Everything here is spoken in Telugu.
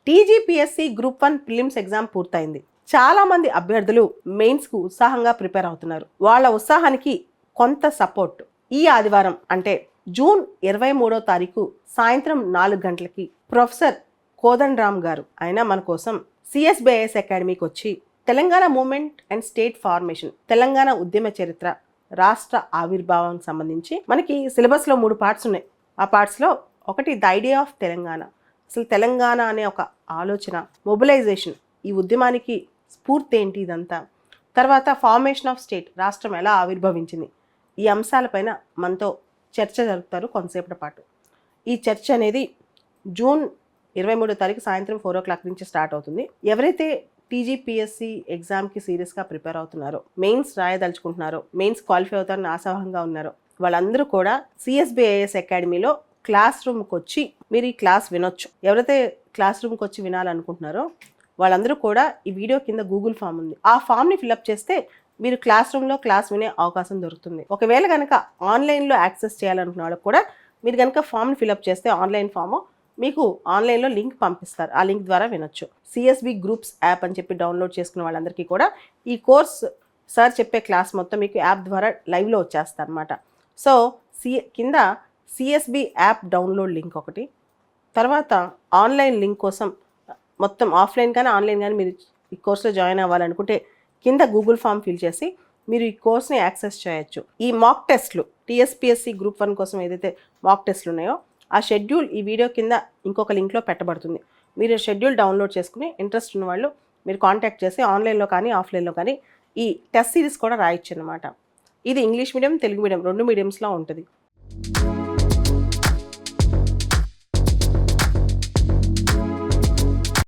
టీజీపీఎస్సీ గ్రూప్ 1 ప్రిలిమ్స్ ఎగ్జామ్ పూర్తయింది. చాలా మంది అభ్యర్థులు మెయిన్స్కు ఉత్సాహంగా ప్రిపేర్ అవుతున్నారు. వాళ్ళ ఉత్సాహానికి కొంత సపోర్ట్ ఈ ఆదివారం అంటే జూన్ 23వ తారీఖు సాయంత్రం 4 గంటలకి ప్రొఫెసర్ కోదండరామ్ గారు ఆయన మన కోసం సిఎస్బిఐఎస్ అకాడమీకి వచ్చి Telangana movement and state formation, Telangana ఉద్యమ చరిత్ర, రాష్ట్ర ఆవిర్భావానికి సంబంధించి మనకి సిలబస్లో 3 పార్ట్స్ ఉన్నాయి. ఆ పార్ట్స్లో ఒకటి ద ఐడియా ఆఫ్ తెలంగాణ, అసలు తెలంగాణ అనే ఒక ఆలోచన, మొబిలైజేషన్, ఈ ఉద్యమానికి స్ఫూర్తి ఏంటి ఇదంతా, తర్వాత ఫార్మేషన్ ఆఫ్ స్టేట్, రాష్ట్రం ఎలా ఆవిర్భవించింది, ఈ అంశాలపైన మనతో చర్చ జరుపుతారు కొంతసేపటి పాటు. ఈ చర్చ అనేది జూన్ 23వ తారీఖు సాయంత్రం 4 o'clock నుంచి స్టార్ట్ అవుతుంది. ఎవరైతే టీజీపీఎస్సీ ఎగ్జామ్కి సీరియస్గా ప్రిపేర్ అవుతున్నారో, మెయిన్స్ రాయదలుచుకుంటున్నారో, మెయిన్స్ క్వాలిఫై అవుతారని ఆశాభంగా ఉన్నారో వాళ్ళందరూ కూడా సిఎస్బిఐఎస్ అకాడమీలో క్లాస్ రూమ్కి వచ్చి మీరు ఈ క్లాస్ వినొచ్చు. ఎవరైతే క్లాస్ రూమ్కి వచ్చి వినాలనుకుంటున్నారో వాళ్ళందరూ కూడా ఈ వీడియో కింద గూగుల్ ఫామ్ ఉంది, ఆ ఫామ్ని ఫిల్అప్ చేస్తే మీరు క్లాస్ రూమ్లో క్లాస్ వినే అవకాశం దొరుకుతుంది. ఒకవేళ కనుక ఆన్లైన్లో యాక్సెస్ చేయాలనుకున్న వాళ్ళకి కూడా మీరు కనుక ఫామ్ని ఫిల్అప్ చేస్తే ఆన్లైన్ ఫామ్ మీకు ఆన్లైన్లో లింక్ పంపిస్తారు, ఆ లింక్ ద్వారా వినొచ్చు. సిఎస్బి గ్రూప్స్ యాప్ అని చెప్పి డౌన్లోడ్ చేసుకున్న వాళ్ళందరికీ కూడా ఈ కోర్స్ సార్ చెప్పే క్లాస్ మొత్తం మీకు యాప్ ద్వారా లైవ్లో వచ్చేస్తారు అనమాట. సో కింద సిఎస్బి యాప్ డౌన్లోడ్ లింక్ ఒకటి, తర్వాత ఆన్లైన్ లింక్ కోసం మొత్తం ఆఫ్లైన్ కానీ ఆన్లైన్ కానీ మీరు ఈ కోర్సులో జాయిన్ అవ్వాలనుకుంటే కింద గూగుల్ ఫామ్ ఫిల్ చేసి మీరు ఈ కోర్స్ని యాక్సెస్ చేయొచ్చు. ఈ మాక్ టెస్ట్లు టీఎస్పీఎస్సీ గ్రూప్ 1 కోసం ఏదైతే మాక్ టెస్ట్లు ఉన్నాయో ఆ షెడ్యూల్ ఈ వీడియో కింద ఇంకొక లింక్లో పెట్టబడుతుంది. మీరు షెడ్యూల్ డౌన్లోడ్ చేసుకుని ఇంట్రెస్ట్ ఉన్న వాళ్ళు మీరు కాంటాక్ట్ చేసి ఆన్లైన్లో కానీ ఆఫ్లైన్లో కానీ ఈ టెస్ట్ సిరీస్ కూడా రాయొచ్చు అనమాట. ఇది ఇంగ్లీష్ మీడియం, తెలుగు మీడియం 2 మీడియంస్లో ఉంటుంది.